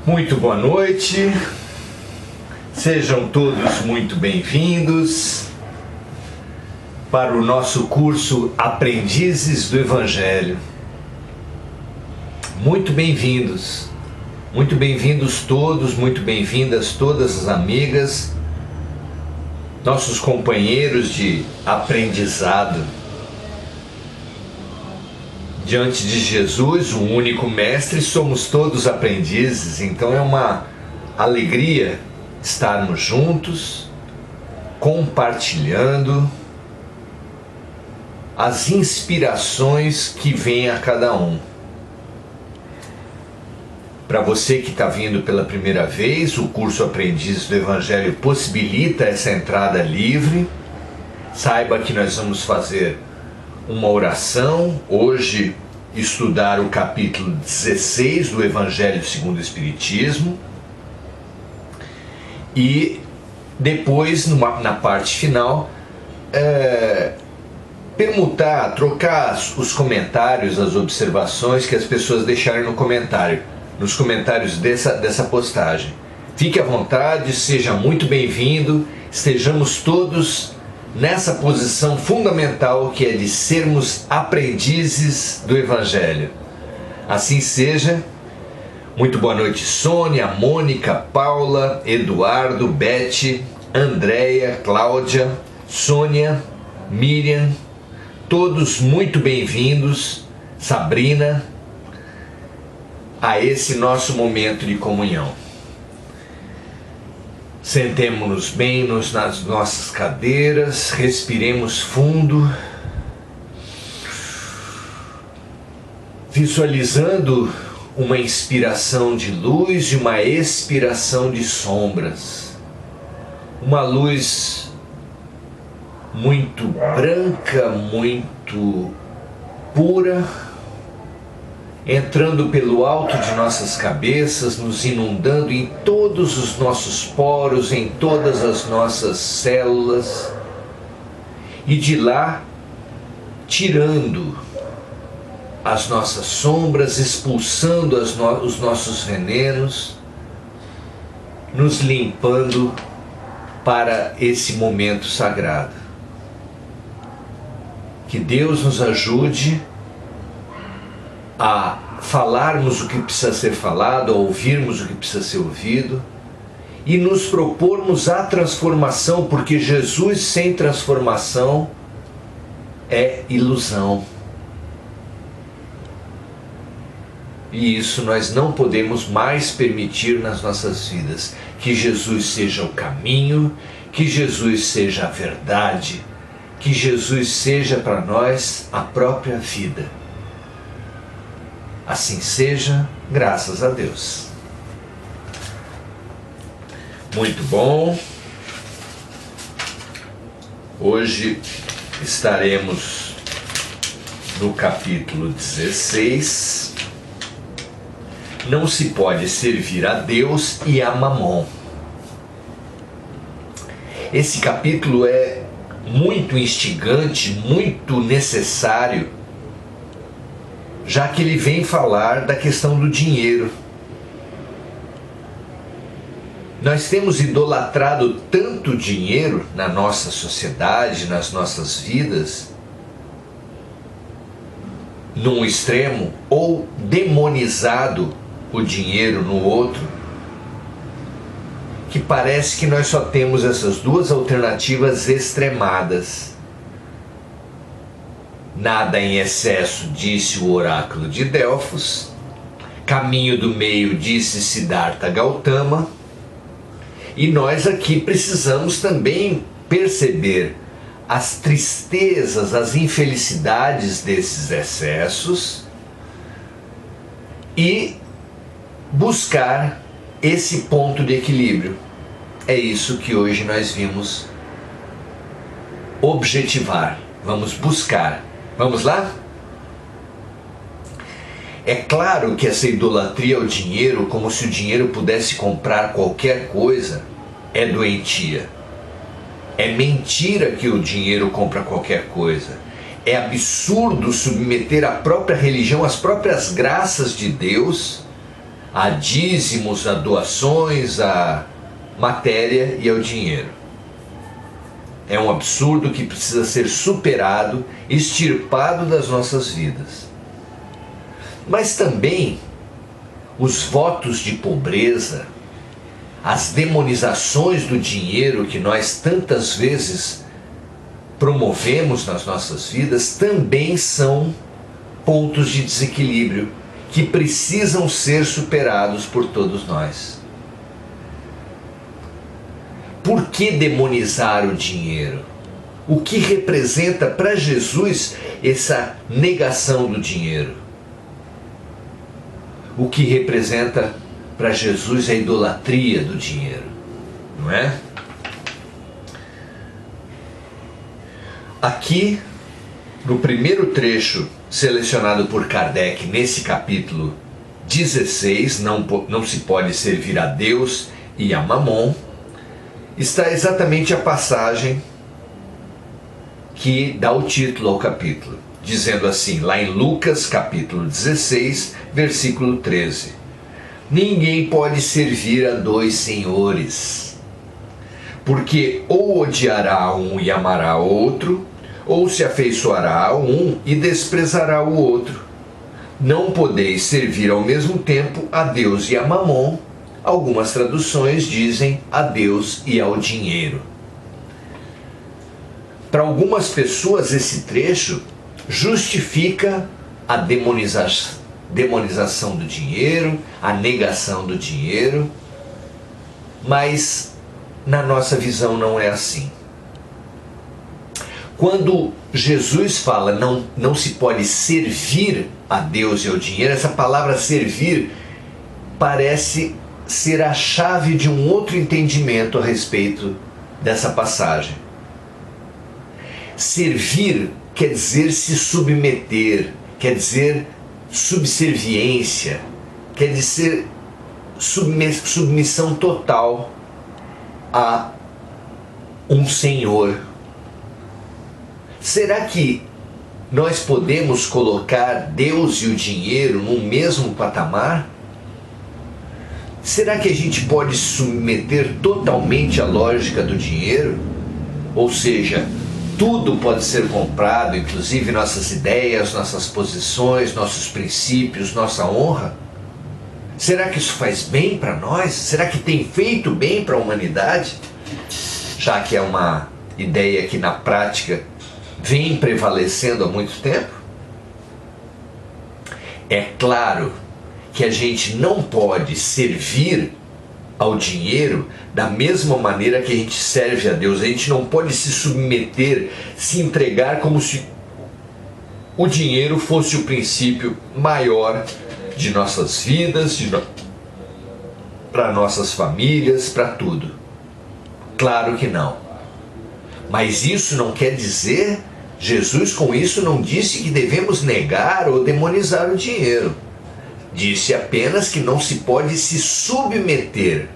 Muito boa noite, sejam todos muito bem-vindos para o nosso curso Aprendizes do Evangelho. Muito bem-vindos todos, muito bem-vindas todas as amigas, nossos companheiros de aprendizado. Diante de Jesus, o único mestre, somos todos aprendizes, então é uma alegria estarmos juntos, compartilhando as inspirações que vêm a cada um. Para você que está vindo pela primeira vez, o curso Aprendizes do Evangelho possibilita essa entrada livre. Saiba que nós vamos fazer uma oração, hoje estudar o capítulo 16 do Evangelho segundo o Espiritismo, e depois, na parte final, permutar, trocar os comentários, as observações que as pessoas deixarem nos comentários dessa postagem. Fique à vontade, seja muito bem-vindo, estejamos todos nessa posição fundamental que é de sermos aprendizes do Evangelho. Assim seja. Muito boa noite, Sônia, Mônica, Paula, Eduardo, Beth, Andréia, Cláudia, Sônia, Miriam, todos muito bem-vindos, Sabrina, a esse nosso momento de comunhão. Sentemo-nos bem nas nossas cadeiras, respiremos fundo, visualizando uma inspiração de luz e uma expiração de sombras. Uma luz muito branca, muito pura, entrando pelo alto de nossas cabeças, nos inundando em todos os nossos poros, em todas as nossas células, e de lá tirando as nossas sombras, expulsando os nossos venenos, nos limpando para esse momento sagrado. Que Deus nos ajude a falarmos o que precisa ser falado, a ouvirmos o que precisa ser ouvido e nos propormos a transformação, porque Jesus sem transformação é ilusão. E isso nós não podemos mais permitir nas nossas vidas. Que Jesus seja o caminho, que Jesus seja a verdade, que Jesus seja para nós a própria vida. Assim seja, graças a Deus. Muito bom. Hoje estaremos no capítulo 16. Não se pode servir a Deus e a Mamon. Esse capítulo é muito instigante, muito necessário, já que ele vem falar da questão do dinheiro. Nós temos idolatrado tanto dinheiro na nossa sociedade, nas nossas vidas, num extremo, ou demonizado o dinheiro no outro, que parece que nós só temos essas duas alternativas extremadas. Nada em excesso, disse o oráculo de Delfos. Caminho do meio, disse Siddhartha Gautama. E nós aqui precisamos também perceber as tristezas, as infelicidades desses excessos e buscar esse ponto de equilíbrio. É isso que hoje nós vimos objetivar. Vamos buscar. Vamos lá? É claro que essa idolatria ao dinheiro, como se o dinheiro pudesse comprar qualquer coisa, é doentia. É mentira que o dinheiro compra qualquer coisa. É absurdo submeter a própria religião, as próprias graças de Deus, a dízimos, a doações, a matéria e ao dinheiro. É um absurdo que precisa ser superado, extirpado das nossas vidas. Mas também os votos de pobreza, as demonizações do dinheiro que nós tantas vezes promovemos nas nossas vidas, também são pontos de desequilíbrio que precisam ser superados por todos nós. Por que demonizar o dinheiro? O que representa para Jesus essa negação do dinheiro? O que representa para Jesus a idolatria do dinheiro, não é? Aqui, no primeiro trecho selecionado por Kardec nesse capítulo 16, não se pode servir a Deus e a Mamon, está exatamente a passagem que dá o título ao capítulo, dizendo assim, lá em Lucas capítulo 16, versículo 13: ninguém pode servir a dois senhores, porque ou odiará um e amará o outro, ou se afeiçoará a um e desprezará o outro. Não podeis servir ao mesmo tempo a Deus e a Mamon. Algumas traduções dizem a Deus e ao dinheiro. Para algumas pessoas esse trecho justifica a demonização do dinheiro, a negação do dinheiro, mas na nossa visão não é assim. Quando Jesus fala não se pode servir a Deus e ao dinheiro, essa palavra servir parece ser a chave de um outro entendimento a respeito dessa passagem. Servir quer dizer se submeter, quer dizer subserviência, quer dizer submissão total a um senhor. Será que nós podemos colocar Deus e o dinheiro no mesmo patamar? Será que a gente pode submeter totalmente à lógica do dinheiro? Ou seja, tudo pode ser comprado, inclusive nossas ideias, nossas posições, nossos princípios, nossa honra? Será que isso faz bem para nós? Será que tem feito bem para a humanidade? Já que é uma ideia que na prática vem prevalecendo há muito tempo? É claro que a gente não pode servir ao dinheiro da mesma maneira que a gente serve a Deus. A gente não pode se submeter, se entregar como se o dinheiro fosse o princípio maior de nossas vidas, para nossas famílias, para tudo. Claro que não. Mas isso não quer dizer, Jesus com isso não disse que devemos negar ou demonizar o dinheiro. Disse apenas que não se pode se submeter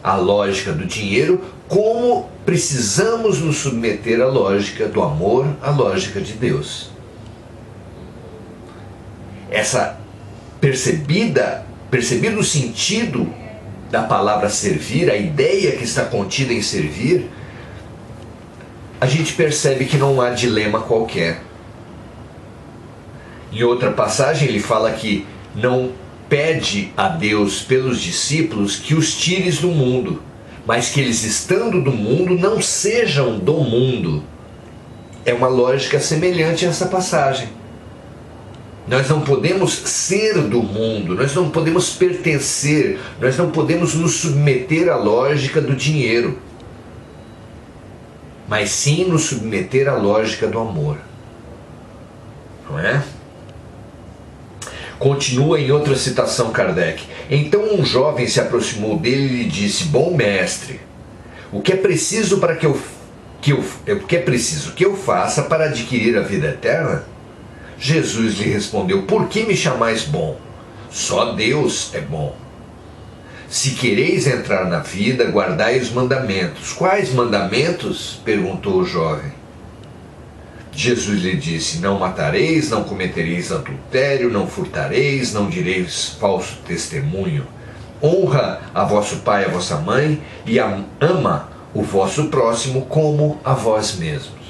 à lógica do dinheiro como precisamos nos submeter à lógica do amor, à lógica de Deus. Percebido o sentido da palavra servir, a ideia que está contida em servir, a gente percebe que não há dilema qualquer. Em outra passagem ele fala que não pede a Deus pelos discípulos que os tires do mundo, mas que eles estando do mundo não sejam do mundo. É uma lógica semelhante a essa passagem. Nós não podemos ser do mundo, nós não podemos pertencer, nós não podemos nos submeter à lógica do dinheiro, mas sim nos submeter à lógica do amor. Não é? Continua em outra citação Kardec. Então um jovem se aproximou dele e lhe disse: bom mestre, o que é preciso que eu faça para adquirir a vida eterna? Jesus lhe respondeu: por que me chamais bom? Só Deus é bom. Se quereis entrar na vida, guardai os mandamentos. Quais mandamentos? Perguntou o jovem. Jesus lhe disse: não matareis, não cometereis adultério, não furtareis, não direis falso testemunho. Honra a vosso pai e a vossa mãe, e ama o vosso próximo como a vós mesmos.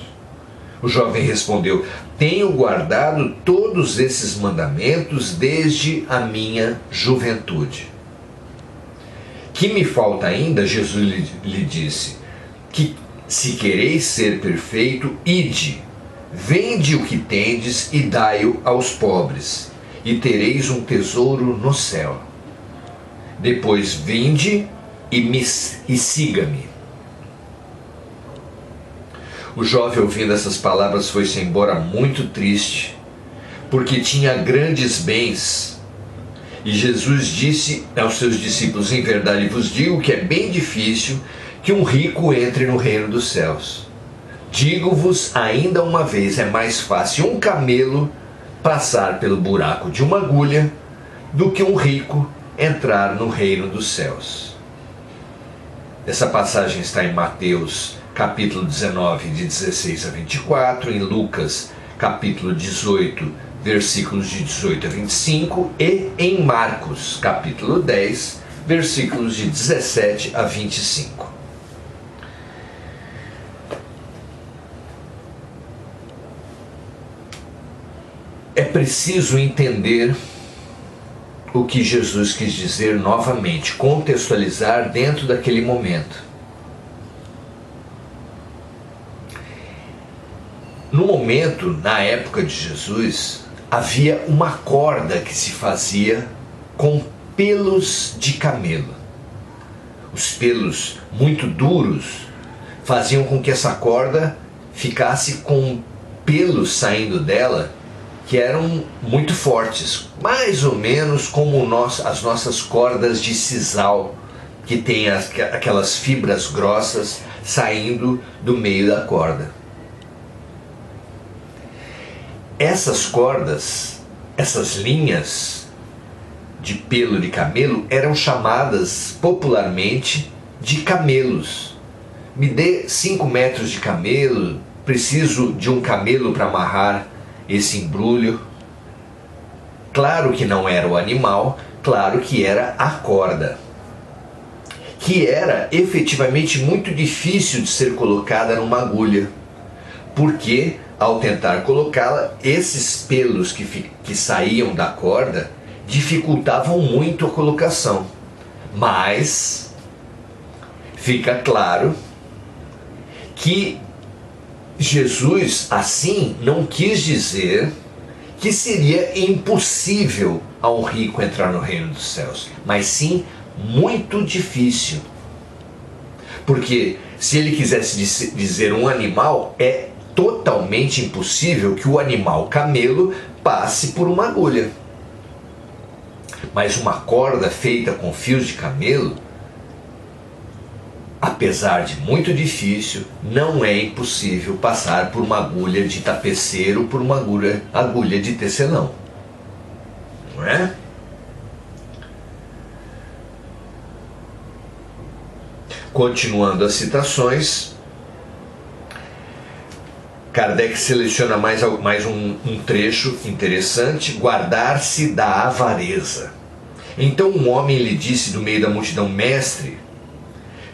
O jovem respondeu: tenho guardado todos esses mandamentos desde a minha juventude. Que me falta ainda? Jesus lhe disse: que se quereis ser perfeito, ide, vende o que tendes e dai-o aos pobres, e tereis um tesouro no céu. Depois vinde e siga-me. O jovem, ouvindo essas palavras, foi-se embora muito triste, porque tinha grandes bens. E Jesus disse aos seus discípulos: em verdade vos digo que é bem difícil que um rico entre no reino dos céus. Digo-vos ainda uma vez, é mais fácil um camelo passar pelo buraco de uma agulha do que um rico entrar no reino dos céus. Essa passagem está em Mateus capítulo 19, de 16 a 24, em Lucas capítulo 18, versículos de 18 a 25, e em Marcos capítulo 10, versículos de 17 a 25. É preciso entender o que Jesus quis dizer novamente, contextualizar dentro daquele momento. No momento, na época de Jesus, havia uma corda que se fazia com pelos de camelo. Os pelos muito duros faziam com que essa corda ficasse com pelos saindo dela que eram muito fortes, mais ou menos como as nossas cordas de sisal, que tem aquelas fibras grossas saindo do meio da corda. Essas cordas, essas linhas de pelo de camelo eram chamadas popularmente de camelos. Me dê 5 metros de camelo, preciso de um camelo para amarrar esse embrulho. Claro que não era o animal, claro que era a corda, que era efetivamente muito difícil de ser colocada numa agulha, porque ao tentar colocá-la, esses pelos que saíam da corda dificultavam muito a colocação. Mas fica claro que Jesus, assim, não quis dizer que seria impossível a um rico entrar no reino dos céus, mas sim muito difícil. Porque se ele quisesse dizer um animal, é totalmente impossível que o animal camelo passe por uma agulha. Mas uma corda feita com fios de camelo, apesar de muito difícil, não é impossível passar por uma agulha de tapeceiro, por uma agulha de tecelão. Não é? Continuando as citações, Kardec seleciona mais um trecho interessante: guardar-se da avareza. Então um homem lhe disse do meio da multidão: mestre,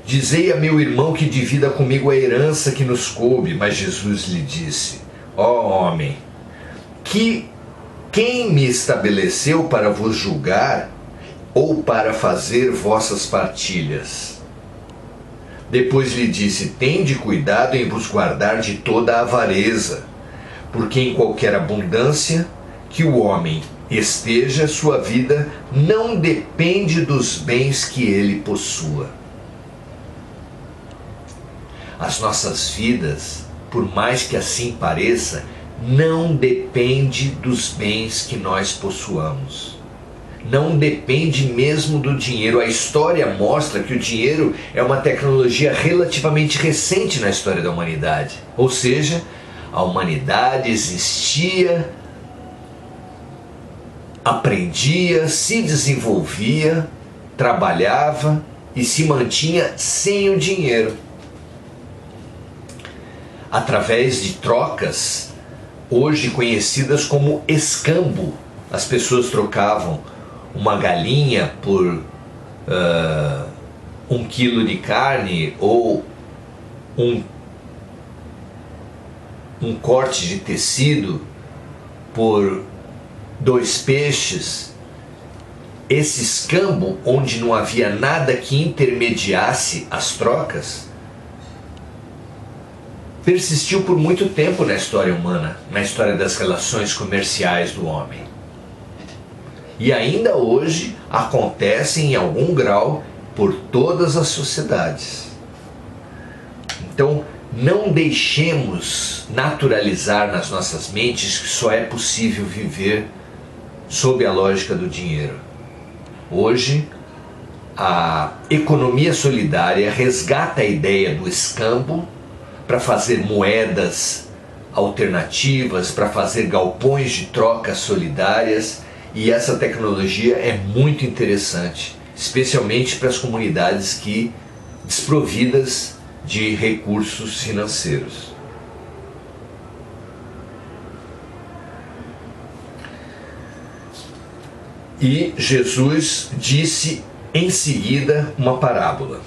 dizei a meu irmão que divida comigo a herança que nos coube. Mas Jesus lhe disse: ó homem, quem me estabeleceu para vos julgar ou para fazer vossas partilhas? Depois lhe disse: tende cuidado em vos guardar de toda a avareza, porque em qualquer abundância que o homem esteja, sua vida não depende dos bens que ele possua. As nossas vidas, por mais que assim pareça, não depende dos bens que nós possuamos. Não depende mesmo do dinheiro. A história mostra que o dinheiro é uma tecnologia relativamente recente na história da humanidade. Ou seja, a humanidade existia, aprendia, se desenvolvia, trabalhava e se mantinha sem o dinheiro. Através de trocas hoje conhecidas como escambo. As pessoas trocavam uma galinha por 1 quilo de carne ou um corte de tecido por 2 peixes. Esse escambo, onde não havia nada que intermediasse as trocas, persistiu por muito tempo na história humana, na história das relações comerciais do homem. E ainda hoje acontece em algum grau por todas as sociedades. Então, não deixemos naturalizar nas nossas mentes que só é possível viver sob a lógica do dinheiro. Hoje, a economia solidária resgata a ideia do escambo para fazer moedas alternativas, para fazer galpões de trocas solidárias, e essa tecnologia é muito interessante, especialmente para as comunidades que desprovidas de recursos financeiros. E Jesus disse em seguida uma parábola.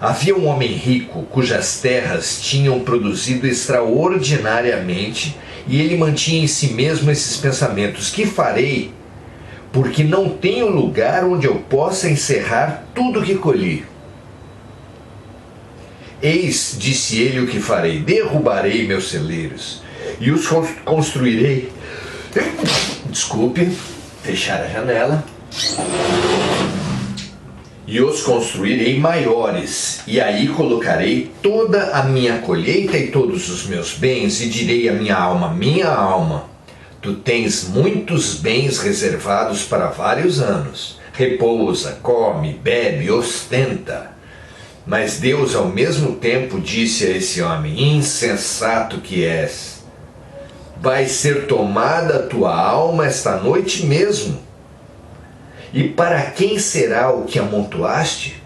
Havia um homem rico cujas terras tinham produzido extraordinariamente, e ele mantinha em si mesmo esses pensamentos: que farei, porque não tenho lugar onde eu possa encerrar tudo o que colhi? Eis, disse ele, o que farei: derrubarei meus celeiros e os construirei. Desculpe, fechar a janela. E os construirei maiores, e aí colocarei toda a minha colheita e todos os meus bens, e direi à minha alma, tu tens muitos bens reservados para vários anos. Repousa, come, bebe, ostenta. Mas Deus ao mesmo tempo disse a esse homem: insensato que és, vai ser tomada a tua alma esta noite mesmo. E para quem será o que amontoaste?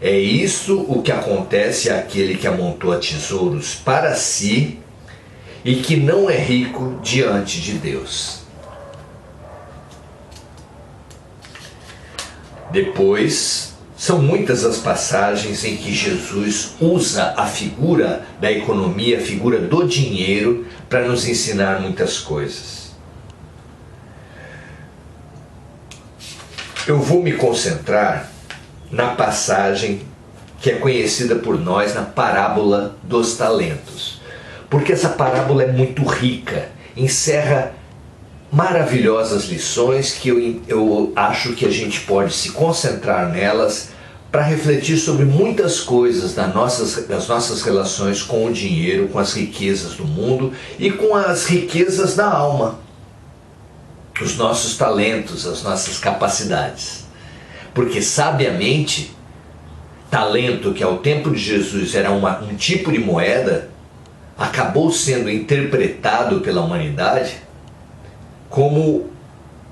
É isso o que acontece àquele que amontoa tesouros para si e que não é rico diante de Deus. Depois, são muitas as passagens em que Jesus usa a figura da economia, a figura do dinheiro, para nos ensinar muitas coisas. Eu vou me concentrar na passagem que é conhecida por nós, na parábola dos talentos, porque essa parábola é muito rica, encerra maravilhosas lições que eu acho que a gente pode se concentrar nelas para refletir sobre muitas coisas das nossas relações com o dinheiro, com as riquezas do mundo e com as riquezas da alma, os nossos talentos, as nossas capacidades. Porque sabiamente, talento, que ao tempo de Jesus era um tipo de moeda, acabou sendo interpretado pela humanidade como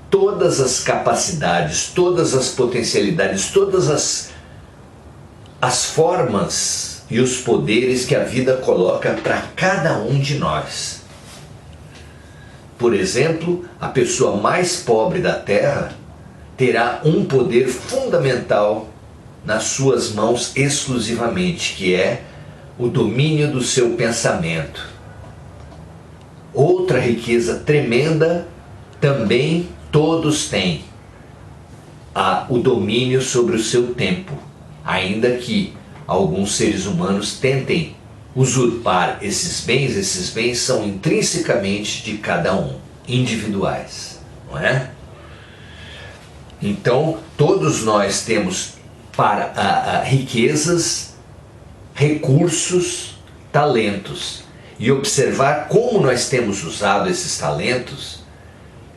todas as capacidades, todas as potencialidades, todas as formas e os poderes que a vida coloca para cada um de nós. Por exemplo, a pessoa mais pobre da Terra terá um poder fundamental nas suas mãos exclusivamente, que é o domínio do seu pensamento. Outra riqueza tremenda também todos têm: o domínio sobre o seu tempo, ainda que alguns seres humanos tentem usurpar esses bens são intrinsecamente de cada um, individuais, não é? Então, todos nós temos riquezas, recursos, talentos, e observar como nós temos usado esses talentos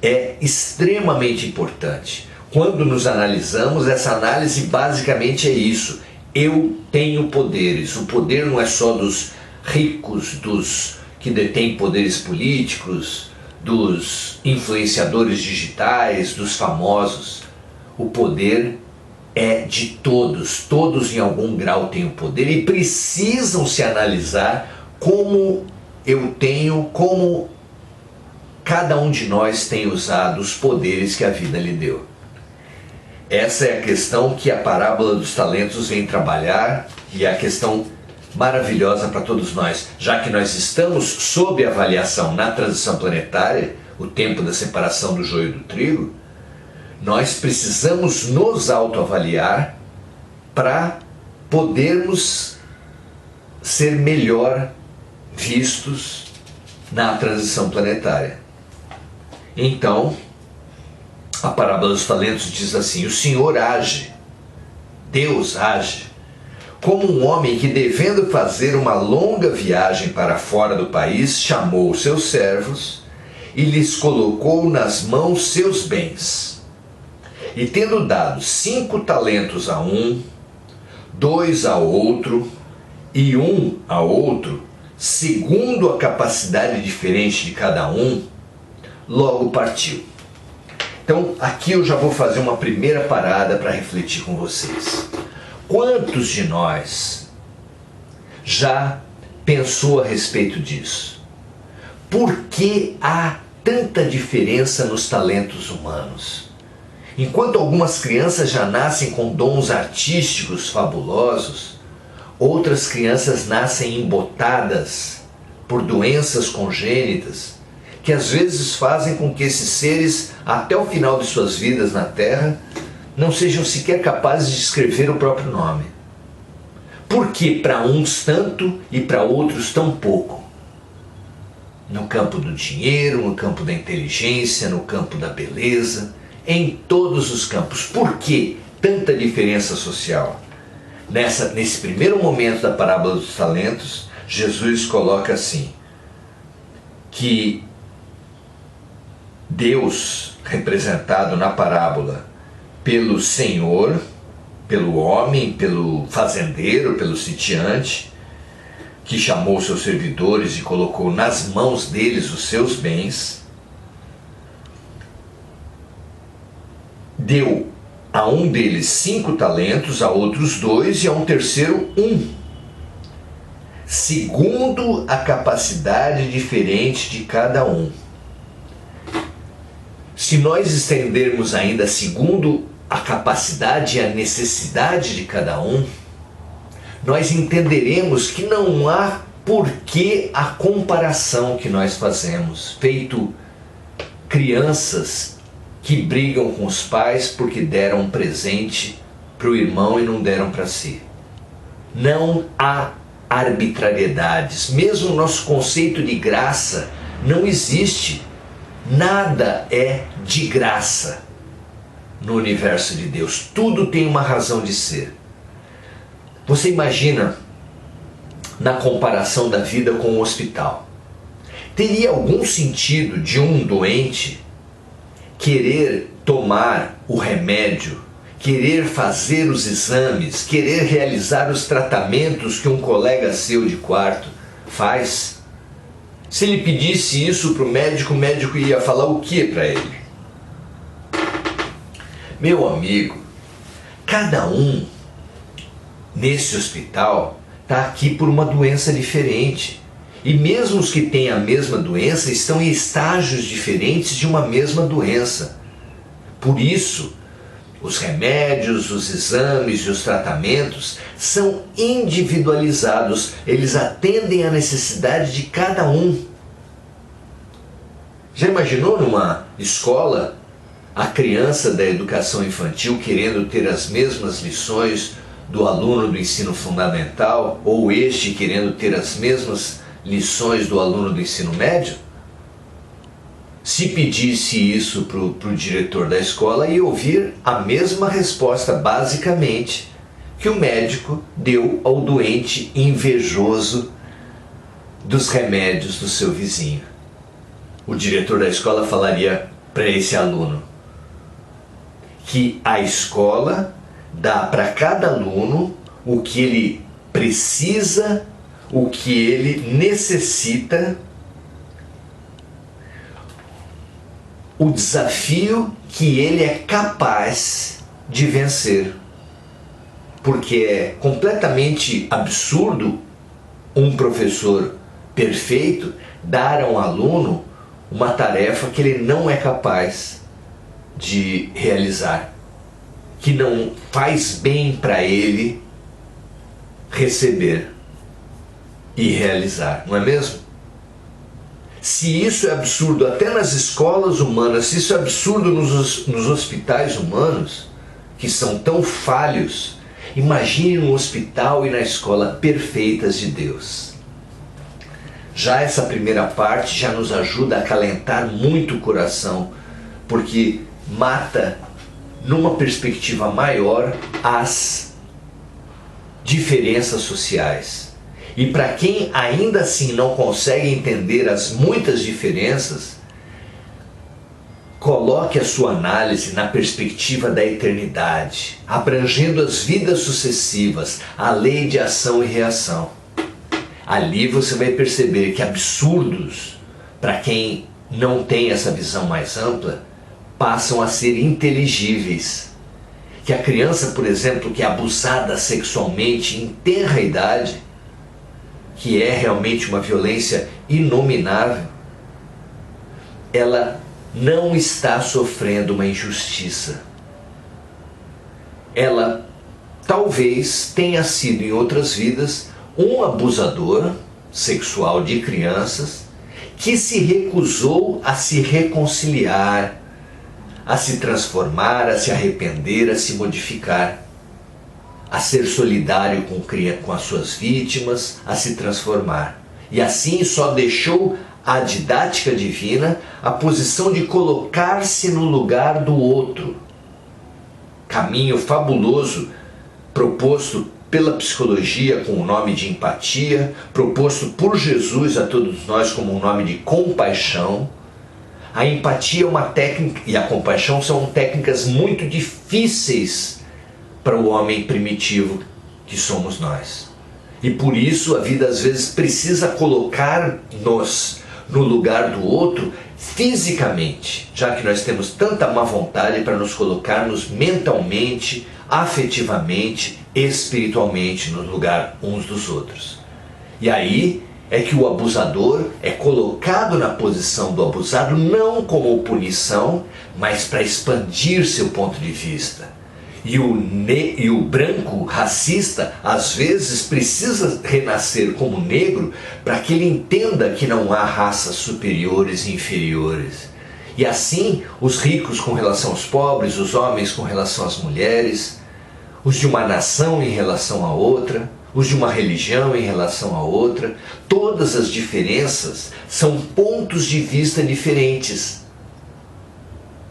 é extremamente importante. Quando nos analisamos, essa análise basicamente é isso: eu tenho poderes. O poder não é só dos ricos, dos que detêm poderes políticos, dos influenciadores digitais, dos famosos. O poder é de todos. Todos em algum grau têm o poder e precisam se analisar como eu tenho, como cada um de nós tem usado os poderes que a vida lhe deu. Essa é a questão que a parábola dos talentos vem trabalhar, e é a questão maravilhosa para todos nós, já que nós estamos sob avaliação na transição planetária, o tempo da separação do joio do trigo. Nós precisamos nos autoavaliar para podermos ser melhor vistos na transição planetária. Então, a parábola dos talentos diz assim: o Senhor age, Deus age, como um homem que, devendo fazer uma longa viagem para fora do país, chamou seus servos e lhes colocou nas mãos seus bens. E tendo dado 5 talentos a um, 2 a outro e 1 a outro, segundo a capacidade diferente de cada um, logo partiu. Então, aqui eu já vou fazer uma primeira parada para refletir com vocês. Quantos de nós já pensou a respeito disso? Por que há tanta diferença nos talentos humanos? Enquanto algumas crianças já nascem com dons artísticos fabulosos, outras crianças nascem embotadas por doenças congênitas, que às vezes fazem com que esses seres, até o final de suas vidas na Terra, não sejam sequer capazes de escrever o próprio nome. Por que para uns tanto e para outros tão pouco? No campo do dinheiro, no campo da inteligência, no campo da beleza, em todos os campos. Por que tanta diferença social? Nesse primeiro momento da parábola dos talentos, Jesus coloca assim, que Deus, representado na parábola pelo Senhor, pelo homem, pelo fazendeiro, pelo sitiante, que chamou seus servidores e colocou nas mãos deles os seus bens, deu a um deles 5 talentos, a outros 2 e a um terceiro 1, segundo a capacidade diferente de cada um. Se nós estendermos ainda segundo a capacidade e a necessidade de cada um, nós entenderemos que não há por que a comparação que nós fazemos, feito crianças que brigam com os pais porque deram um presente para o irmão e não deram para si. Não há arbitrariedades. Mesmo o nosso conceito de graça não existe. Nada é de graça no universo de Deus. Tudo tem uma razão de ser. Você imagina na comparação da vida com o hospital. Teria algum sentido de um doente querer tomar o remédio, querer fazer os exames, querer realizar os tratamentos que um colega seu de quarto faz? Se ele pedisse isso para o médico ia falar o que para ele? Meu amigo, cada um nesse hospital está aqui por uma doença diferente. E mesmo os que têm a mesma doença estão em estágios diferentes de uma mesma doença. Por isso, os remédios, os exames e os tratamentos são individualizados. Eles atendem à necessidade de cada um. Já imaginou numa escola a criança da educação infantil querendo ter as mesmas lições do aluno do ensino fundamental, ou este querendo ter as mesmas lições do aluno do ensino médio? Se pedisse isso para o diretor da escola, ia ouvir a mesma resposta, basicamente, que o médico deu ao doente invejoso dos remédios do seu vizinho. O diretor da escola falaria para esse aluno que a escola dá para cada aluno o que ele precisa, o que ele necessita, o desafio que ele é capaz de vencer. Porque é completamente absurdo um professor perfeito dar a um aluno uma tarefa que ele não é capaz de realizar, que não faz bem para ele receber e realizar, não é mesmo? Se isso é absurdo até nas escolas humanas, se isso é absurdo nos hospitais humanos, que são tão falhos, imagine no hospital e na escola perfeitas de Deus. Já essa primeira parte já nos ajuda a acalentar muito o coração, porque mata, numa perspectiva maior, as diferenças sociais. E para quem ainda assim não consegue entender as muitas diferenças, coloque a sua análise na perspectiva da eternidade, abrangendo as vidas sucessivas, a lei de ação e reação. Ali você vai perceber que absurdos, para quem não tem essa visão mais ampla, passam a ser inteligíveis. Que a criança, por exemplo, que é abusada sexualmente em tenra idade, que é realmente uma violência inominável, ela não está sofrendo uma injustiça. Ela talvez tenha sido em outras vidas um abusador sexual de crianças que se recusou a se reconciliar, a se transformar, a se arrepender, a se modificar, a ser solidário com as suas vítimas, a se transformar. E assim só deixou a didática divina a posição de colocar-se no lugar do outro. Caminho fabuloso proposto pela psicologia com o nome de empatia, proposto por Jesus a todos nós como um nome de compaixão. A empatia é uma técnica e a compaixão são técnicas muito difíceis para o homem primitivo que somos nós. E por isso a vida às vezes precisa colocar-nos no lugar do outro fisicamente, já que nós temos tanta má vontade para nos colocarmos mentalmente, afetivamente, espiritualmente no lugar uns dos outros. E aí é que o abusador é colocado na posição do abusado não como punição, mas para expandir seu ponto de vista. E o branco racista às vezes precisa renascer como negro para que ele entenda que não há raças superiores e inferiores. E assim os ricos com relação aos pobres, os homens com relação às mulheres, os de uma nação em relação a outra, os de uma religião em relação a outra, todas as diferenças são pontos de vista diferentes.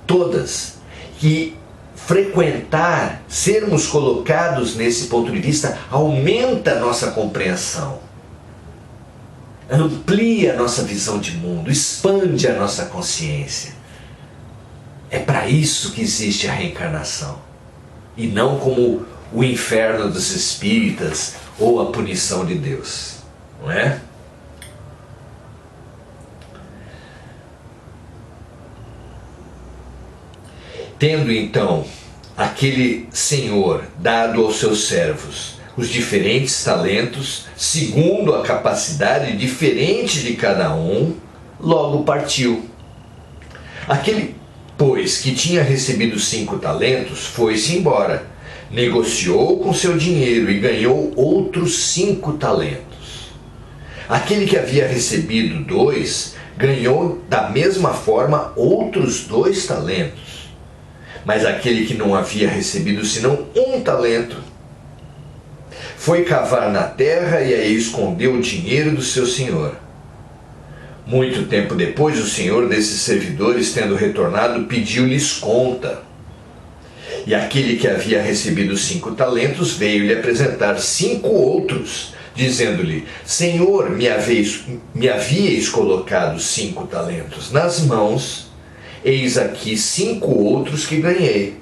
Todas. E frequentar, sermos colocados nesse ponto de vista, aumenta a nossa compreensão, amplia a nossa visão de mundo, expande a nossa consciência. É para isso que existe a reencarnação, e não como o inferno dos espíritas ou a punição de Deus, não é? Tendo então aquele Senhor dado aos seus servos os diferentes talentos, segundo a capacidade diferente de cada um, logo partiu. Aquele, pois, que tinha recebido 5 talentos, foi-se embora, negociou com seu dinheiro e ganhou outros 5 talentos. Aquele que havia recebido 2, ganhou da mesma forma outros 2 talentos. Mas aquele que não havia recebido senão 1 talento, foi cavar na terra e aí escondeu o dinheiro do seu senhor. Muito tempo depois, o senhor desses servidores, tendo retornado, pediu-lhes conta. E aquele que havia recebido 5 talentos veio-lhe apresentar 5 outros, dizendo-lhe: Senhor, me havíeis colocado 5 talentos nas mãos, eis aqui 5 outros que ganhei.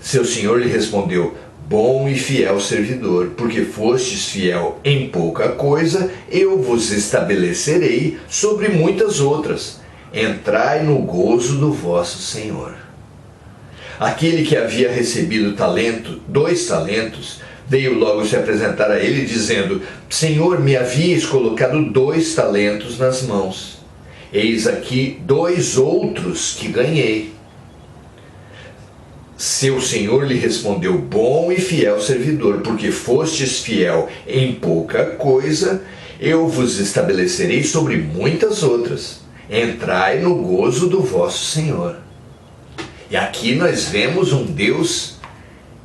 Seu senhor lhe respondeu: Bom e fiel servidor, porque fostes fiel em pouca coisa, eu vos estabelecerei sobre muitas outras. Entrai no gozo do vosso Senhor. Aquele que havia recebido 2 talentos, veio logo se apresentar a ele, dizendo: Senhor, me havias colocado 2 talentos nas mãos. Eis aqui 2 outros que ganhei. Seu senhor lhe respondeu: bom e fiel servidor, porque fostes fiel em pouca coisa, eu vos estabelecerei sobre muitas outras. Entrai no gozo do vosso Senhor. E aqui nós vemos um Deus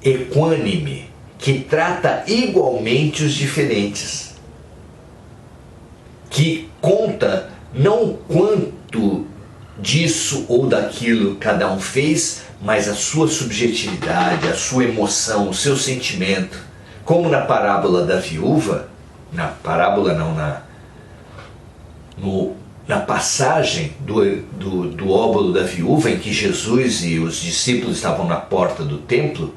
equânime, que trata igualmente os diferentes, que conta não quanto disso ou daquilo cada um fez, mas a sua subjetividade, a sua emoção, o seu sentimento. Como na parábola da viúva, na passagem do óbolo da viúva, em que Jesus e os discípulos estavam na porta do templo,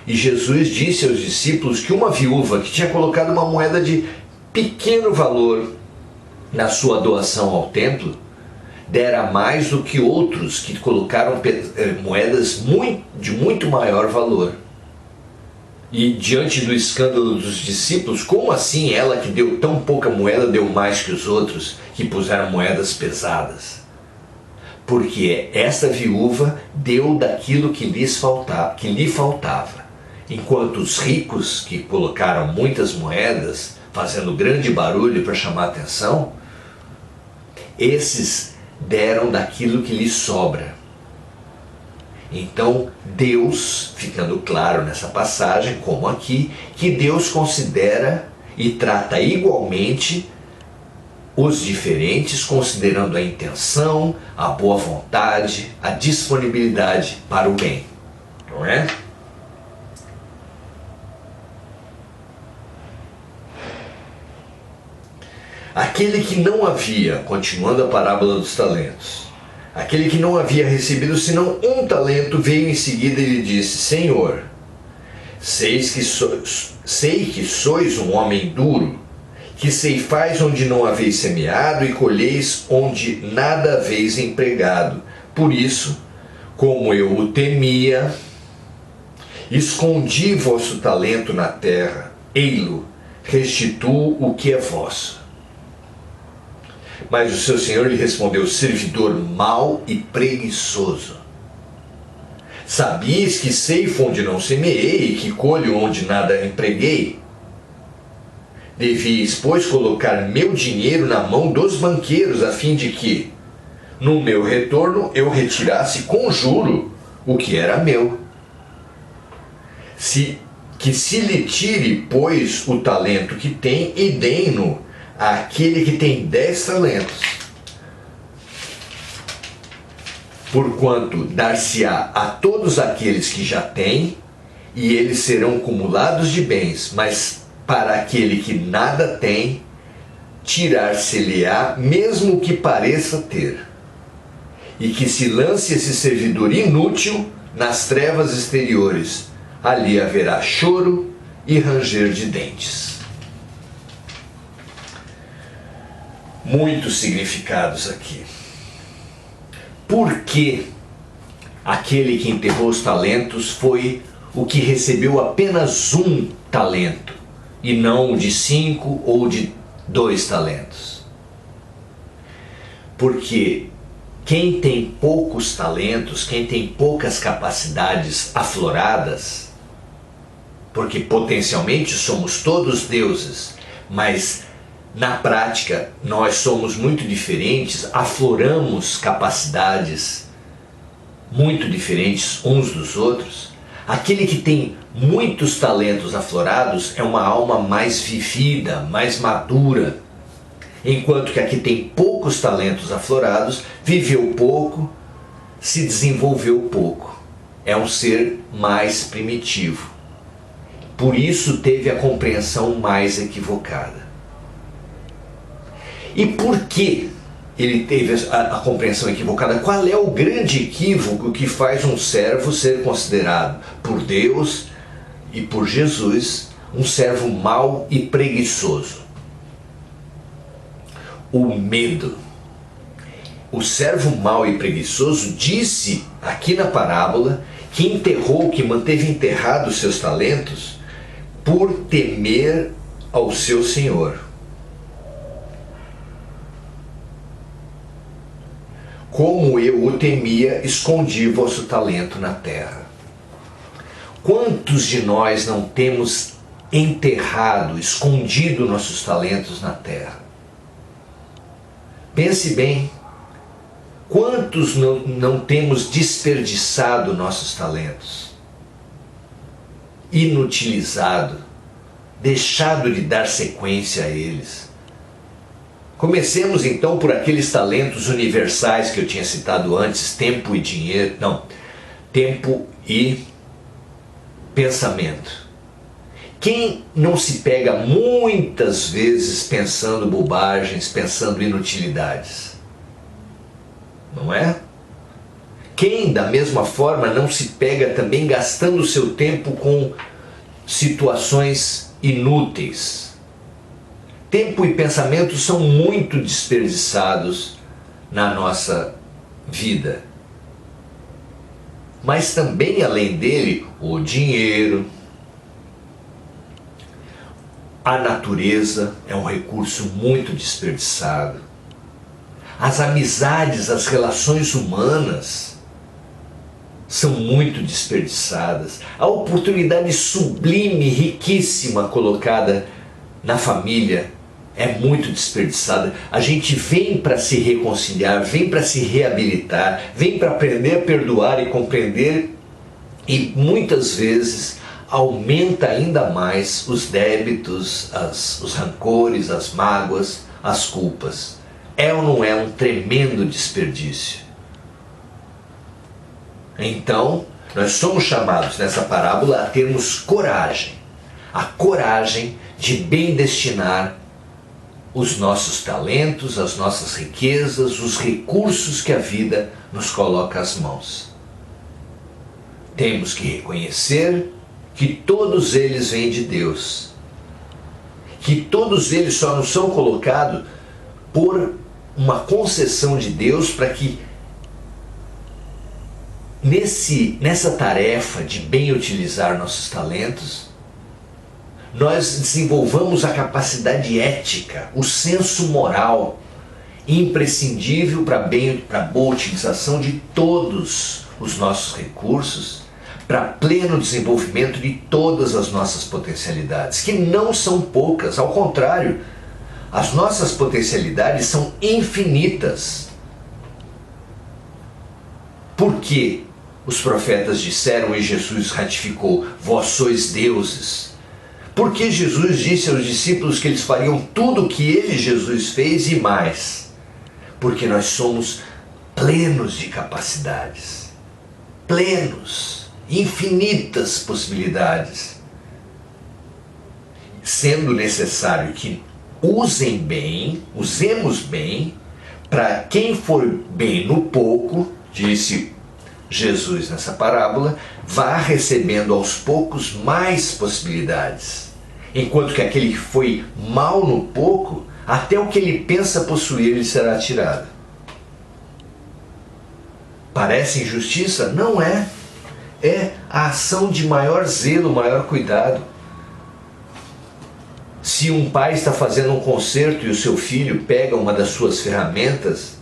e Jesus disse aos discípulos que uma viúva que tinha colocado uma moeda de pequeno valor na sua doação ao templo, dera mais do que outros que colocaram moedas de muito maior valor. E diante do escândalo dos discípulos, como assim ela que deu tão pouca moeda deu mais que os outros que puseram moedas pesadas? Porque esta viúva deu daquilo que lhe faltava, enquanto os ricos que colocaram muitas moedas, fazendo grande barulho para chamar a atenção, esses deram daquilo que lhes sobra. Então Deus, ficando claro nessa passagem, como aqui, que Deus considera e trata igualmente os diferentes, considerando a intenção, a boa vontade, a disponibilidade para o bem, não é? Aquele que não havia, continuando a parábola dos talentos, aquele que não havia recebido senão 1 talento, veio em seguida e lhe disse: Senhor, sei que sois um homem duro, que ceifais onde não haveis semeado e colheis onde nada haveis empregado. Por isso, como eu o temia, escondi vosso talento na terra, ei-lo, restituo o que é vosso. Mas o seu senhor lhe respondeu: servidor mau e preguiçoso. Sabias que ceifo onde não semeei e que colho onde nada empreguei? Devíeis, pois, colocar meu dinheiro na mão dos banqueiros, a fim de que, no meu retorno, eu retirasse com juro o que era meu. Se lhe tire, pois, o talento que tem e dê-no àquele que tem 10 talentos. Porquanto dar-se-á a todos aqueles que já têm, e eles serão cumulados de bens, mas para aquele que nada tem, tirar-se-lhe-á mesmo o que pareça ter. E que se lance esse servidor inútil nas trevas exteriores, ali haverá choro e ranger de dentes. Muitos significados aqui. Por que aquele que enterrou os talentos foi o que recebeu apenas 1 talento e não de 5 ou de 2 talentos? Porque quem tem poucos talentos, quem tem poucas capacidades afloradas, porque potencialmente somos todos deuses, mas na prática nós somos muito diferentes, afloramos capacidades muito diferentes uns dos outros. Aquele que tem muitos talentos aflorados é uma alma mais vivida, mais madura, enquanto que a que tem poucos talentos aflorados viveu pouco, se desenvolveu pouco. É um ser mais primitivo. Por isso teve a compreensão mais equivocada. E por que ele teve a compreensão equivocada? Qual é o grande equívoco que faz um servo ser considerado por Deus e por Jesus um servo mau e preguiçoso? O medo. O servo mau e preguiçoso disse aqui na parábola que enterrou, que manteve enterrados seus talentos, por temer ao seu Senhor. Como eu o temia, escondi vosso talento na terra. Quantos de nós não temos enterrado, escondido nossos talentos na terra? Pense bem, quantos não temos desperdiçado nossos talentos? Inutilizado, deixado de dar sequência a eles. Comecemos então por aqueles talentos universais que eu tinha citado antes, tempo e dinheiro, não, tempo e pensamento. Quem não se pega muitas vezes pensando bobagens, pensando inutilidades? Não é? Quem, da mesma forma, não se pega também gastando seu tempo com situações inúteis? Tempo e pensamento são muito desperdiçados na nossa vida. Mas também, além dele, o dinheiro, a natureza é um recurso muito desperdiçado. As amizades, as relações humanas são muito desperdiçadas. A oportunidade sublime, riquíssima colocada na família é muito desperdiçada. A gente vem para se reconciliar, vem para se reabilitar, vem para aprender a perdoar e compreender, e muitas vezes aumenta ainda mais os débitos, os rancores, as mágoas, as culpas. É ou não é um tremendo desperdício? Então, nós somos chamados nessa parábola a termos coragem, a coragem de bem destinar os nossos talentos, as nossas riquezas, os recursos que a vida nos coloca às mãos. Temos que reconhecer que todos eles vêm de Deus, que todos eles só nos são colocados por uma concessão de Deus para que nessa tarefa de bem utilizar nossos talentos, nós desenvolvamos a capacidade ética, o senso moral imprescindível para a boa utilização de todos os nossos recursos, para pleno desenvolvimento de todas as nossas potencialidades, que não são poucas, ao contrário, as nossas potencialidades são infinitas. Por que os profetas disseram e Jesus ratificou: vós sois deuses? Porque Jesus disse aos discípulos que eles fariam tudo o que ele, Jesus, fez e mais. Porque nós somos plenos de capacidades, plenos, infinitas possibilidades, sendo necessário que usemos bem, para quem for bem no pouco, disse Jesus nessa parábola, vá recebendo aos poucos mais possibilidades. Enquanto que aquele que foi mal no pouco, até o que ele pensa possuir lhe será tirado. Parece injustiça? Não é. É a ação de maior zelo, maior cuidado. Se um pai está fazendo um concerto e o seu filho pega uma das suas ferramentas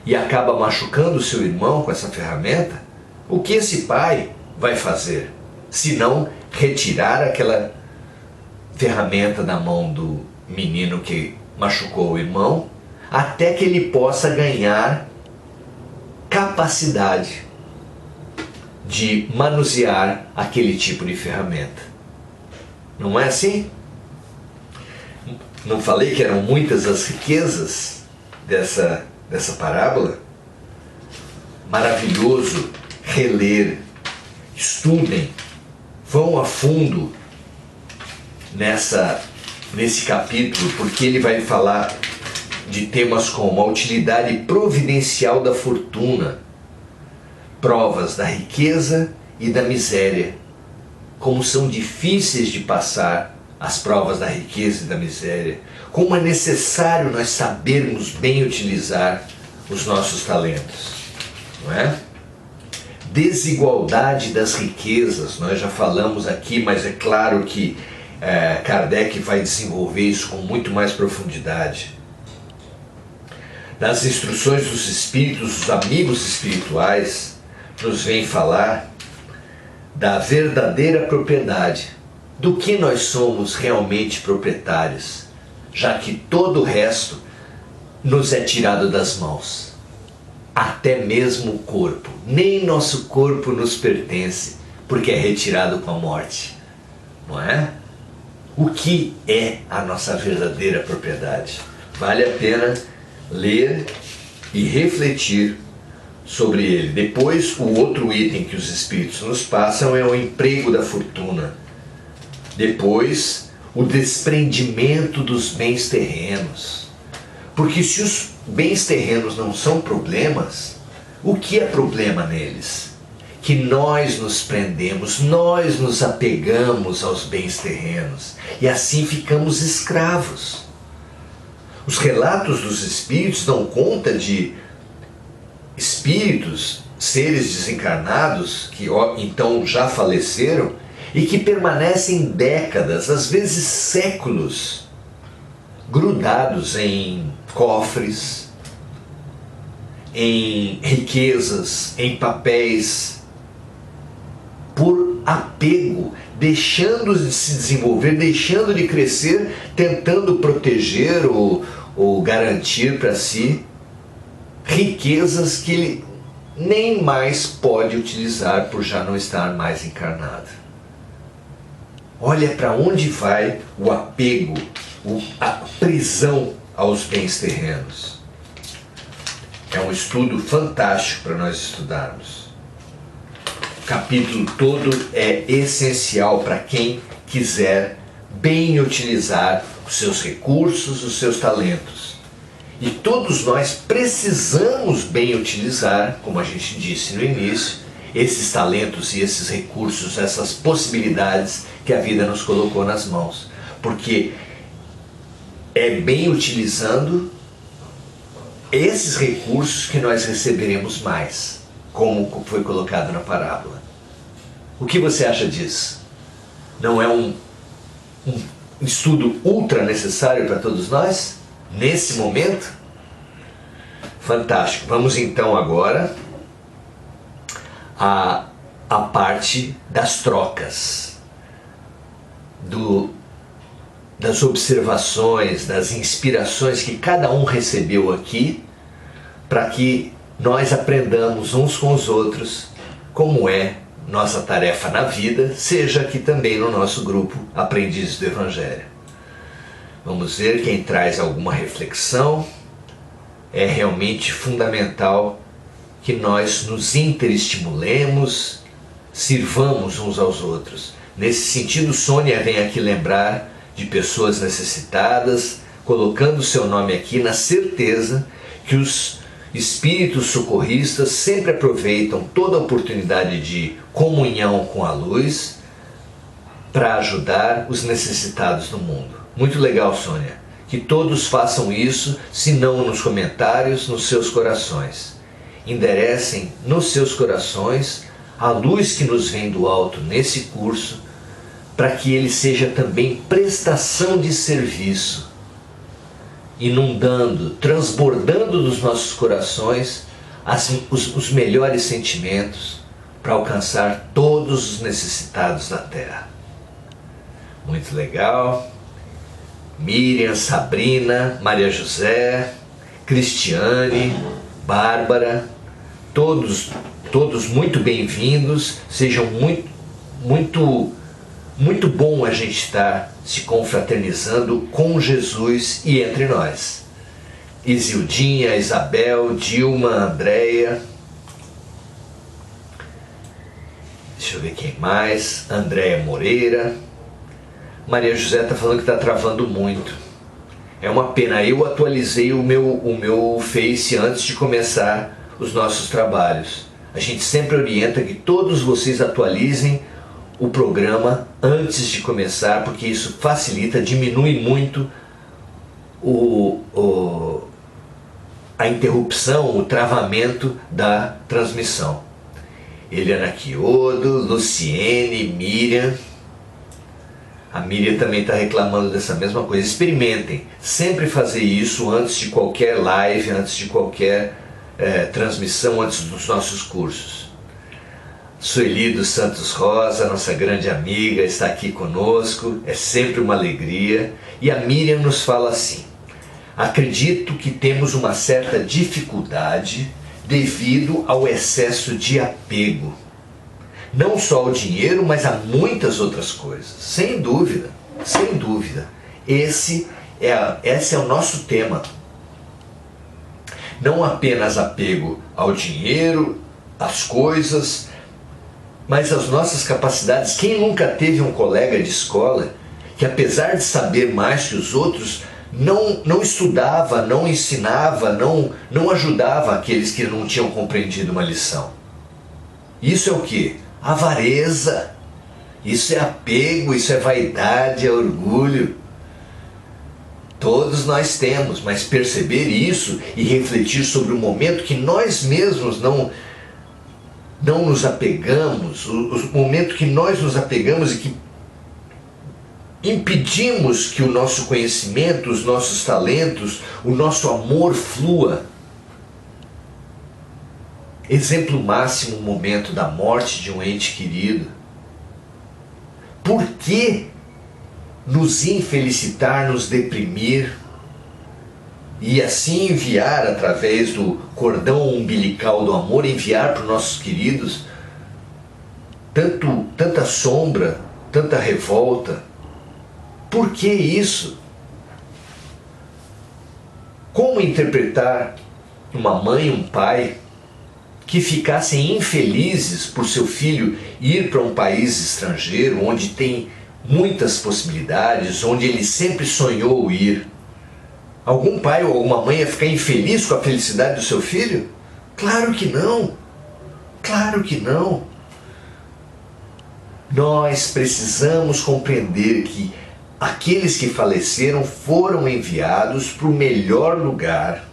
e acaba machucando o seu irmão com essa ferramenta, o que esse pai vai fazer? Se não retirar aquela ferramenta da mão do menino que machucou o irmão, até que ele possa ganhar capacidade de manusear aquele tipo de ferramenta. Não é assim? Não falei que eram muitas as riquezas dessa parábola? Maravilhoso reler, estudem, vão a fundo nesse capítulo, porque ele vai falar de temas como a utilidade providencial da fortuna, provas da riqueza e da miséria, como são difíceis de passar as provas da riqueza e da miséria, como é necessário nós sabermos bem utilizar os nossos talentos, não é? Desigualdade das riquezas, nós já falamos aqui, mas é claro que Kardec vai desenvolver isso com muito mais profundidade. Nas instruções dos espíritos, os amigos espirituais nos vêm falar da verdadeira propriedade, do que nós somos realmente proprietários, já que todo o resto nos é tirado das mãos, até mesmo o corpo. Nem nosso corpo nos pertence, porque é retirado com a morte, não é? O que é a nossa verdadeira propriedade? Vale a pena ler e refletir sobre ele. Depois, o outro item que os espíritos nos passam é o emprego da fortuna. Depois, o desprendimento dos bens terrenos. Porque se os bens terrenos não são problemas, o que é problema neles? Que nós nos prendemos, nós nos apegamos aos bens terrenos e assim ficamos escravos. Os relatos dos espíritos dão conta de espíritos, seres desencarnados, que então já faleceram e que permanecem décadas, às vezes séculos, grudados em cofres, em riquezas, em papéis, por apego, deixando de se desenvolver, deixando de crescer, tentando proteger ou garantir para si riquezas que ele nem mais pode utilizar por já não estar mais encarnado. Olha para onde vai o apego, a prisão aos bens terrenos. É um estudo fantástico para nós estudarmos. O capítulo todo é essencial para quem quiser bem utilizar os seus recursos, os seus talentos. E todos nós precisamos bem utilizar, como a gente disse no início, esses talentos e esses recursos, essas possibilidades que a vida nos colocou nas mãos. Porque é bem utilizando esses recursos que nós receberemos mais, como foi colocado na parábola. O que você acha disso? Não é um estudo ultra necessário para todos nós, nesse momento? Fantástico. Vamos então agora à parte das trocas, das observações, das inspirações que cada um recebeu aqui, para que nós aprendamos uns com os outros como é nossa tarefa na vida, seja aqui também no nosso grupo Aprendizes do Evangelho. Vamos ver quem traz alguma reflexão. É realmente fundamental que nós nos interestimulemos, sirvamos uns aos outros. Nesse sentido, Sônia vem aqui lembrar de pessoas necessitadas, colocando seu nome aqui na certeza que os espíritos socorristas sempre aproveitam toda a oportunidade de comunhão com a luz para ajudar os necessitados do mundo. Muito legal, Sônia. Que todos façam isso, se não nos comentários, nos seus corações. Enderecem nos seus corações a luz que nos vem do alto nesse curso, para que ele seja também prestação de serviço, inundando, transbordando dos nossos corações os melhores sentimentos para alcançar todos os necessitados da Terra. Muito legal. Miriam, Sabrina, Maria José, Cristiane, Bárbara, todos muito bem-vindos. Sejam muito bom a gente estar se confraternizando com Jesus e entre nós. Isildinha, Isabel, Dilma, Andréia, deixa eu ver quem mais, Andréia Moreira. Maria José está falando que está travando muito. É uma pena. Eu atualizei o meu Face antes de começar os nossos trabalhos. A gente sempre orienta que todos vocês atualizem o programa antes de começar, porque isso facilita, diminui muito a interrupção, o travamento da transmissão. Eliana Quiodo, Luciene, Miriam, A Miriam também está reclamando dessa mesma coisa. Experimentem sempre fazer isso antes de qualquer live, antes de qualquer transmissão, antes dos nossos cursos. Sueli dos Santos Rosa, nossa grande amiga, está aqui conosco, é sempre uma alegria. E a Miriam nos fala assim: acredito que temos uma certa dificuldade devido ao excesso de apego. Não só ao dinheiro, mas a muitas outras coisas. Sem dúvida, sem dúvida. Esse é o nosso tema. Não apenas apego ao dinheiro, às coisas, mas às nossas capacidades. Quem nunca teve um colega de escola que, apesar de saber mais que os outros, não estudava, não ensinava, não ajudava aqueles que não tinham compreendido uma lição? Isso é o quê? Avareza. Isso é apego, isso é vaidade, é orgulho. Todos nós temos, mas perceber isso e refletir sobre o momento que nós mesmos não nos apegamos, o momento que nós nos apegamos e que impedimos que o nosso conhecimento, os nossos talentos, o nosso amor flua. Exemplo máximo, o momento da morte de um ente querido. Por que nos infelicitar, nos deprimir e assim enviar, através do cordão umbilical do amor, enviar para os nossos queridos tanta sombra, tanta revolta? Por que isso? Como interpretar uma mãe e um pai que ficassem infelizes por seu filho ir para um país estrangeiro, onde tem muitas possibilidades, onde ele sempre sonhou ir? Algum pai ou alguma mãe ia ficar infeliz com a felicidade do seu filho? Claro que não. Claro que não. Nós precisamos compreender que aqueles que faleceram foram enviados para o melhor lugar,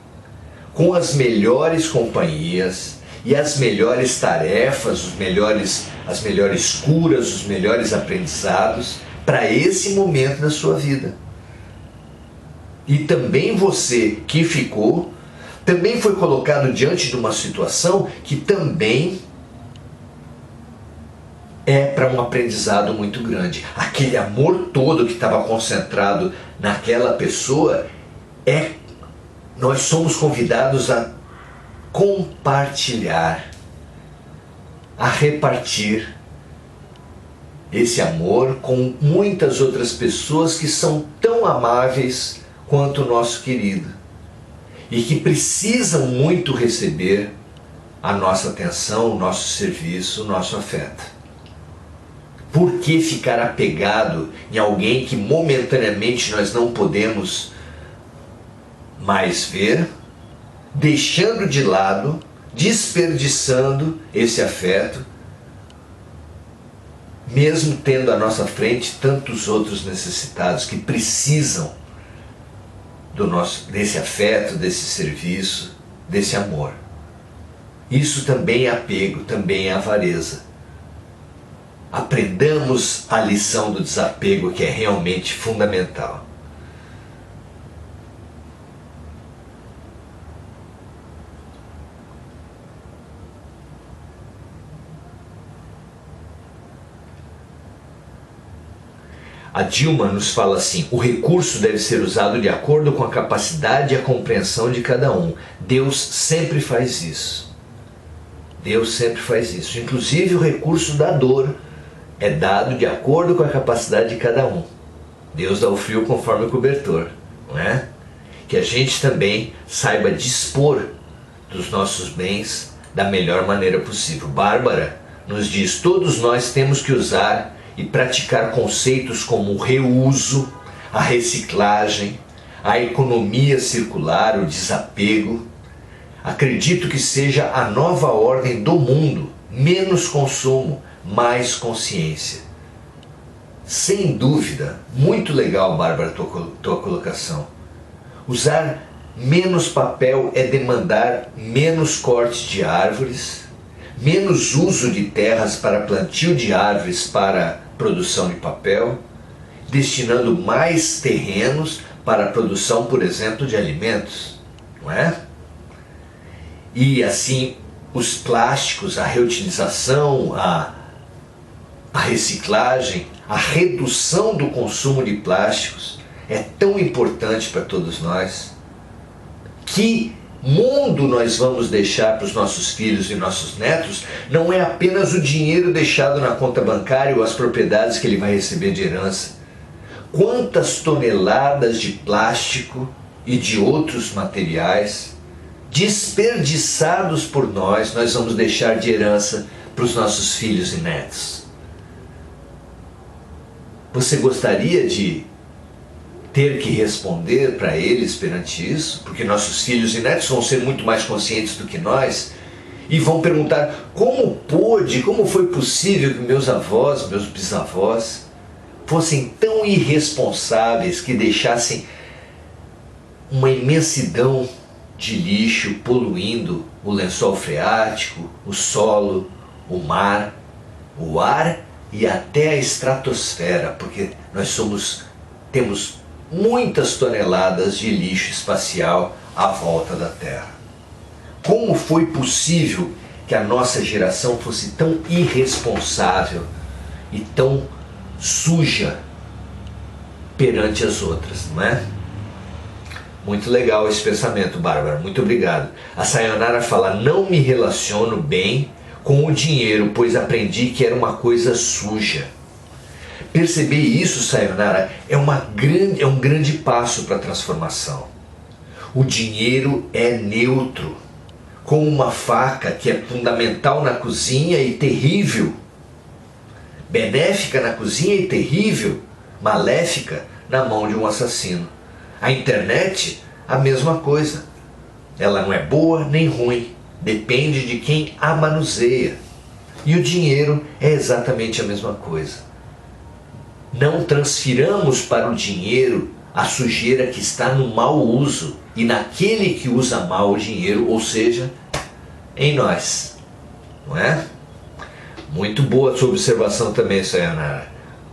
com as melhores companhias e as melhores tarefas, as melhores curas, os melhores aprendizados para esse momento da sua vida. E também você que ficou, também foi colocado diante de uma situação que também é para um aprendizado muito grande. Aquele amor todo que estava concentrado naquela pessoa, nós somos convidados a compartilhar, a repartir esse amor com muitas outras pessoas que são tão amáveis quanto o nosso querido e que precisam muito receber a nossa atenção, o nosso serviço, o nosso afeto. Por que ficar apegado em alguém que momentaneamente nós não podemos mais ver, deixando de lado, desperdiçando esse afeto, mesmo tendo à nossa frente tantos outros necessitados que precisam desse afeto, desse serviço, desse amor? Isso também é apego, também é avareza. Aprendamos a lição do desapego, que é realmente fundamental. A Dilma nos fala assim: o recurso deve ser usado de acordo com a capacidade e a compreensão de cada um. Deus sempre faz isso. Deus sempre faz isso. Inclusive o recurso da dor é dado de acordo com a capacidade de cada um. Deus dá o frio conforme o cobertor, não é? Que a gente também saiba dispor dos nossos bens da melhor maneira possível. Bárbara nos diz: todos nós temos que usar e praticar conceitos como o reuso, a reciclagem, a economia circular, o desapego. Acredito que seja a nova ordem do mundo: menos consumo, mais consciência. Sem dúvida, muito legal, Bárbara, tua colocação. Usar menos papel é demandar menos corte de árvores, menos uso de terras para plantio de árvores para produção de papel, destinando mais terrenos para a produção, por exemplo, de alimentos, não é? E assim, os plásticos, a reutilização, a reciclagem, a redução do consumo de plásticos é tão importante para todos nós. Que mundo nós vamos deixar para os nossos filhos e nossos netos não é apenas o dinheiro deixado na conta bancária ou as propriedades que ele vai receber de herança. Quantas toneladas de plástico e de outros materiais desperdiçados por nós vamos deixar de herança para os nossos filhos e netos? Você gostaria de ter que responder para eles perante isso? Porque nossos filhos e netos vão ser muito mais conscientes do que nós e vão perguntar como foi possível que meus avós, meus bisavós fossem tão irresponsáveis que deixassem uma imensidão de lixo poluindo o lençol freático, o solo, o mar, o ar e até a estratosfera, porque temos muitas toneladas de lixo espacial à volta da Terra. Como foi possível que a nossa geração fosse tão irresponsável e tão suja perante as outras, não é? Muito legal esse pensamento, Bárbara, muito obrigado. A Sayonara fala: não me relaciono bem com o dinheiro, pois aprendi que era uma coisa suja. Perceber isso, Sayonara, é um grande passo para a transformação. O dinheiro é neutro, como uma faca que é fundamental na cozinha e terrível, benéfica na cozinha e terrível, maléfica na mão de um assassino. A internet, a mesma coisa. Ela não é boa nem ruim, depende de quem a manuseia. E o dinheiro é exatamente a mesma coisa. Não transfiramos para o dinheiro a sujeira que está no mau uso e naquele que usa mal o dinheiro, ou seja, em nós. Não é? Muito boa a sua observação também, Sayonara.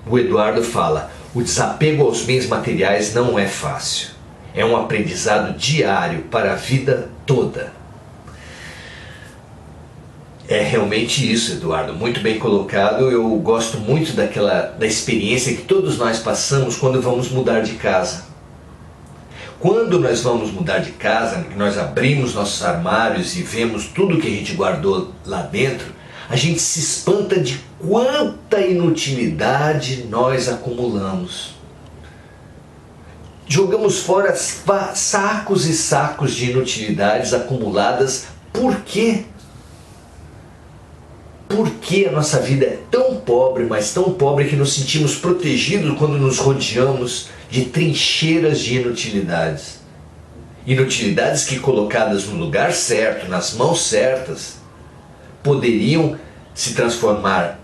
O Eduardo fala: o desapego aos bens materiais não é fácil. É um aprendizado diário para a vida toda. É realmente isso, Eduardo, muito bem colocado. Eu gosto muito da experiência que todos nós passamos quando vamos mudar de casa. Quando nós vamos mudar de casa, nós abrimos nossos armários e vemos tudo que a gente guardou lá dentro, a gente se espanta de quanta inutilidade nós acumulamos. Jogamos fora sacos e sacos de inutilidades acumuladas. Por quê? Por que a nossa vida é tão pobre, mas tão pobre que nos sentimos protegidos quando nos rodeamos de trincheiras de inutilidades? Inutilidades que, colocadas no lugar certo, nas mãos certas, poderiam se transformar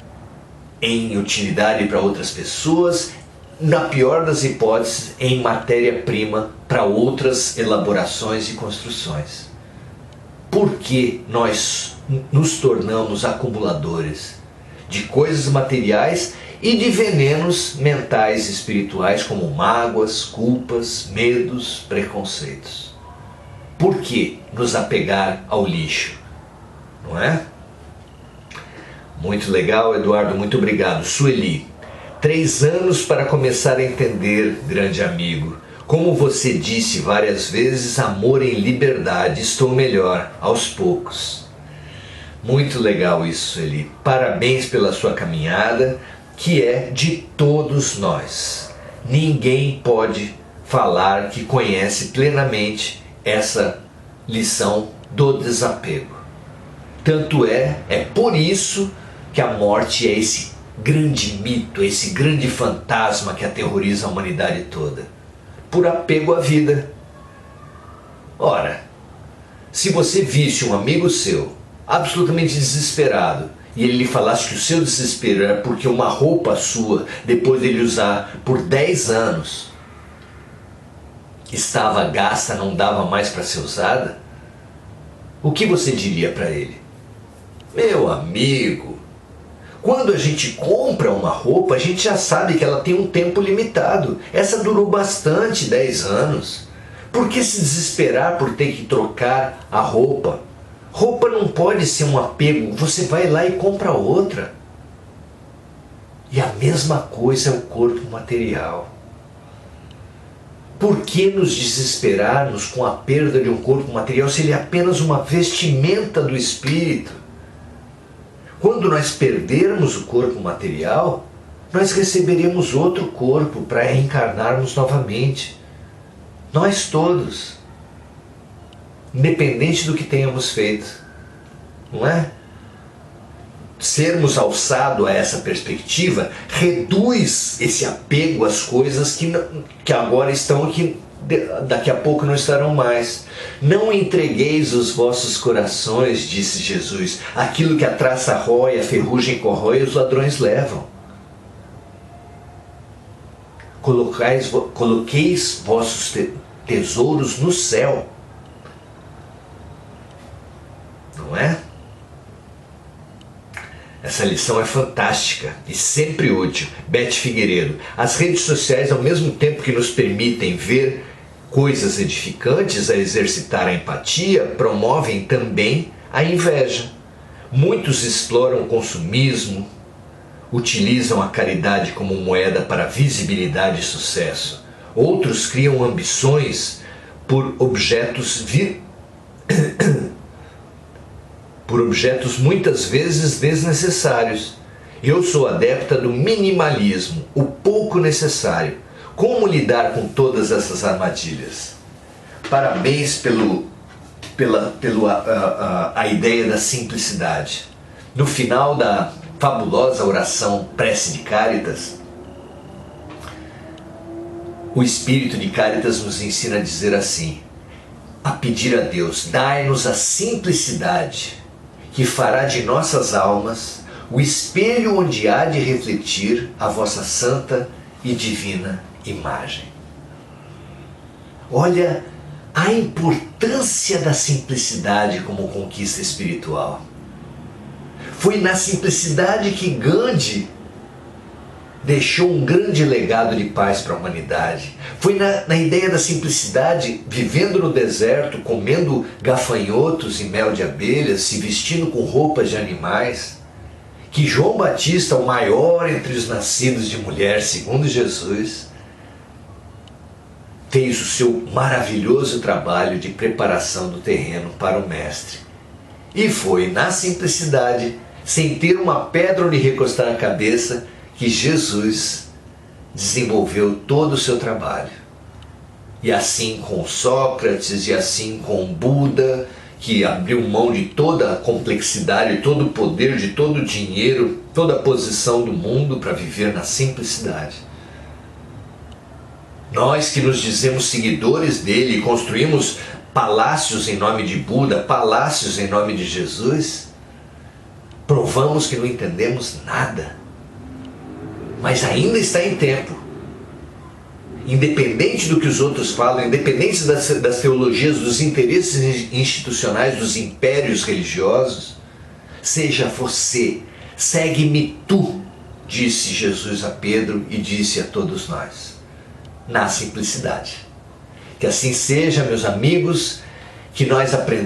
em utilidade para outras pessoas, na pior das hipóteses, em matéria-prima para outras elaborações e construções. Por que nós nos tornamos acumuladores de coisas materiais e de venenos mentais e espirituais como mágoas, culpas, medos, preconceitos? Por que nos apegar ao lixo? Não é? Muito legal, Eduardo, muito obrigado. Sueli: 3 anos para começar a entender, grande amigo. Como você disse várias vezes, amor em liberdade. Estou melhor, aos poucos. Muito legal isso, Sueli. Parabéns pela sua caminhada, que é de todos nós. Ninguém pode falar que conhece plenamente essa lição do desapego. Tanto é por isso que a morte é esse grande mito, esse grande fantasma que aterroriza a humanidade toda. Por apego à vida. Ora, se você visse um amigo seu absolutamente desesperado e ele lhe falasse que o seu desespero era porque uma roupa sua, depois dele usar por 10 anos, estava gasta, não dava mais para ser usada, o que você diria para ele? Meu amigo, Quando a gente compra uma roupa, a gente já sabe que ela tem um tempo limitado. Essa durou bastante, 10 anos. Por que se desesperar por ter que trocar a roupa? Roupa não pode ser um apego. Você vai lá e compra outra. E a mesma coisa é o corpo material. Por que nos desesperarmos com a perda de um corpo material se ele é apenas uma vestimenta do espírito? Quando nós perdermos o corpo material, nós receberemos outro corpo para reencarnarmos novamente. Nós todos. Independente do que tenhamos feito. Não é? Sermos alçados a essa perspectiva reduz esse apego às coisas que agora estão aqui, daqui a pouco não estarão mais. Não entregueis os vossos corações, disse Jesus, aquilo que a traça rói, a ferrugem corrói, os ladrões levam. Coloqueis vossos tesouros no céu. Não é? Essa lição é fantástica e sempre útil. Beth Figueiredo. As redes sociais, ao mesmo tempo que nos permitem ver coisas edificantes a exercitar a empatia, promovem também a inveja. Muitos exploram o consumismo, utilizam a caridade como moeda para visibilidade e sucesso. Outros criam ambições por objetos muitas vezes desnecessários. Eu sou adepta do minimalismo, o pouco necessário. Como lidar com todas essas armadilhas? Parabéns pela ideia da simplicidade. No final da fabulosa oração Prece de Cáritas, o Espírito de Cáritas nos ensina a dizer assim, a pedir a Deus, dai-nos a simplicidade que fará de nossas almas o espelho onde há de refletir a vossa santa e divina imagem. Olha a importância da simplicidade como conquista espiritual. Foi na simplicidade que Gandhi deixou um grande legado de paz para a humanidade. Foi na ideia da simplicidade, vivendo no deserto, comendo gafanhotos e mel de abelhas, se vestindo com roupas de animais, que João Batista, o maior entre os nascidos de mulher, segundo Jesus, fez o seu maravilhoso trabalho de preparação do terreno para o Mestre. E foi na simplicidade, sem ter uma pedra onde recostar a cabeça, que Jesus desenvolveu todo o seu trabalho. E assim com Sócrates, e assim com Buda, que abriu mão de toda a complexidade, todo o poder, de todo o dinheiro, toda a posição do mundo para viver na simplicidade. Nós que nos dizemos seguidores dele e construímos palácios em nome de Buda, palácios em nome de Jesus, provamos que não entendemos nada. Mas ainda está em tempo. Independente do que os outros falam, independente das teologias, dos interesses institucionais, dos impérios religiosos, seja você, segue-me tu, disse Jesus a Pedro e disse a todos nós, na simplicidade. Que assim seja, meus amigos, que nós aprendamos